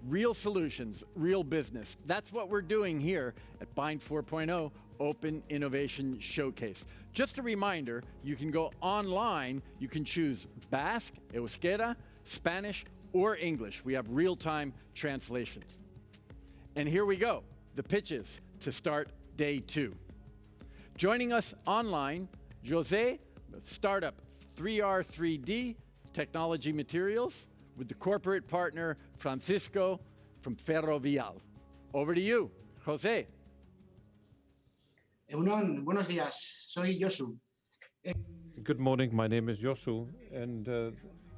Real solutions, real business. That's what we're doing here at Bind 4.0 Open Innovation Showcase. Just a reminder, you can go online, you can choose Basque, Euskera, Spanish, or English. We have real-time translations. And here we go, the pitches to start day 2. Joining us online, Jose, startup 3R3D Technology Materials, with the corporate partner Francisco from Ferrovial. Over to you, Jose. Egunon, buenos días. Soy Josu. Good morning, my name is Josu, and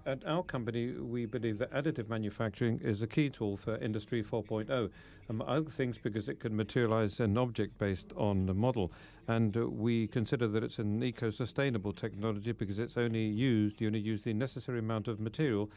at our company, we believe that additive manufacturing is a key tool for Industry 4.0, among other things because it can materialize an object based on a model. And we consider that it's an eco-sustainable technology because you only use the necessary amount of material,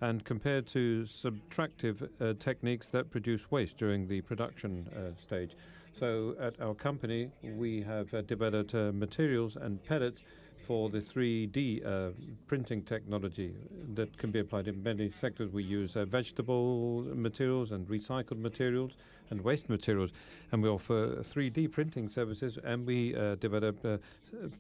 and compared to subtractive techniques that produce waste during the production stage. So at our company, we have developed materials and pellets for the 3D printing technology that can be applied in many sectors. We use vegetable materials and recycled materials and waste materials, and we offer 3D printing services, and we develop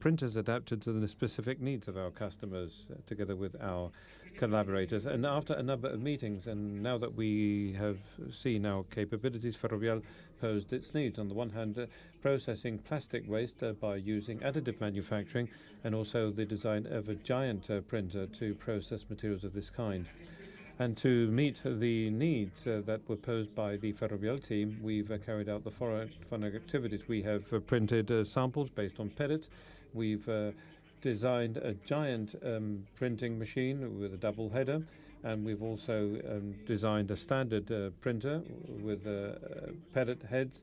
printers adapted to the specific needs of our customers together with our collaborators. And after a number of meetings, and now that we have seen our capabilities, Ferrovial posed its needs. On the one hand, processing plastic waste by using additive manufacturing, and also the design of a giant printer to process materials of this kind. And to meet the needs that were posed by the Ferrovial team, we've carried out the following activities. We have printed samples based on pellets. We've designed a giant printing machine with a double header, and we've also designed a standard printer with pellet heads.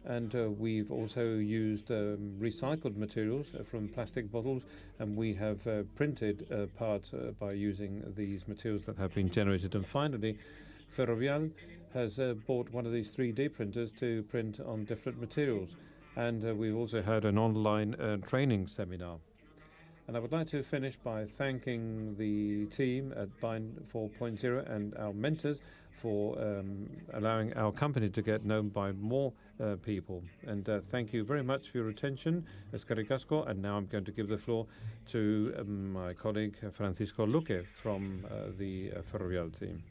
And we've also used recycled materials from plastic bottles, and we have printed parts by using these materials that have been generated. And finally, Ferrovial has bought one of these 3D printers to print on different materials. And we've also had an online training seminar. And I would like to finish by thanking the team at Bind 4.0 and our mentors for allowing our company to get known by more people. And thank you very much for your attention, Eskerrik asko. And now I'm going to give the floor to my colleague Francisco Luque from the Ferrovial team.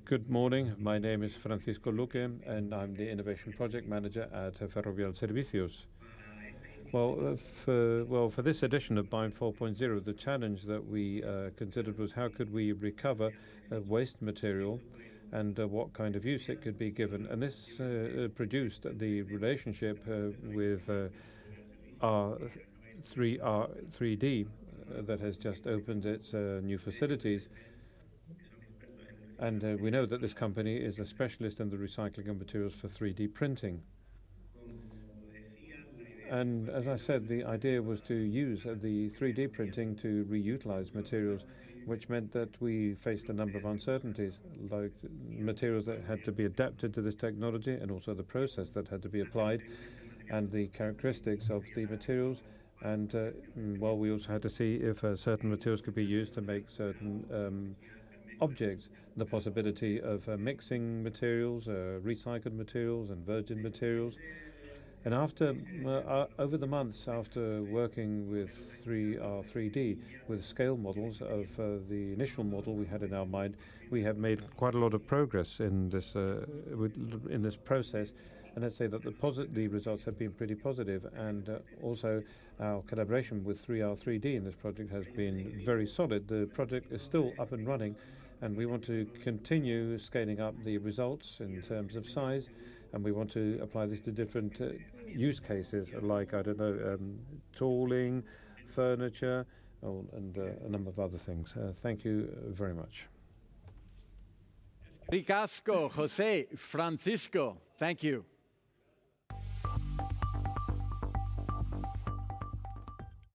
Good morning. My name is Francisco Luque, and I'm the Innovation Project Manager at Ferrovial Servicios. Well, for this edition of Bind 4.0, the challenge that we considered was how could we recover waste material and what kind of use it could be given. And this produced the relationship with R3D that has just opened its new facilities. And we know that this company is a specialist in the recycling of materials for 3D printing. And as I said, the idea was to use the 3D printing to reutilize materials, which meant that we faced a number of uncertainties, like materials that had to be adapted to this technology, and also the process that had to be applied, and the characteristics of the materials. And well, we also had to see if certain materials could be used to make certain objects, the possibility of mixing materials, recycled materials and virgin materials. And after, over the months after working with 3R3D, with scale models of the initial model we had in our mind, we have made quite a lot of progress in this process. And let's say that the results have been pretty positive, and also our collaboration with 3R3D in this project has been very solid. The project is still up and running, and we want to continue scaling up the results in terms of size, and we want to apply this to different use cases, like, I don't know, tooling, furniture, and a number of other things. Thank you very much. Ricasco, Jose, Francisco, thank you.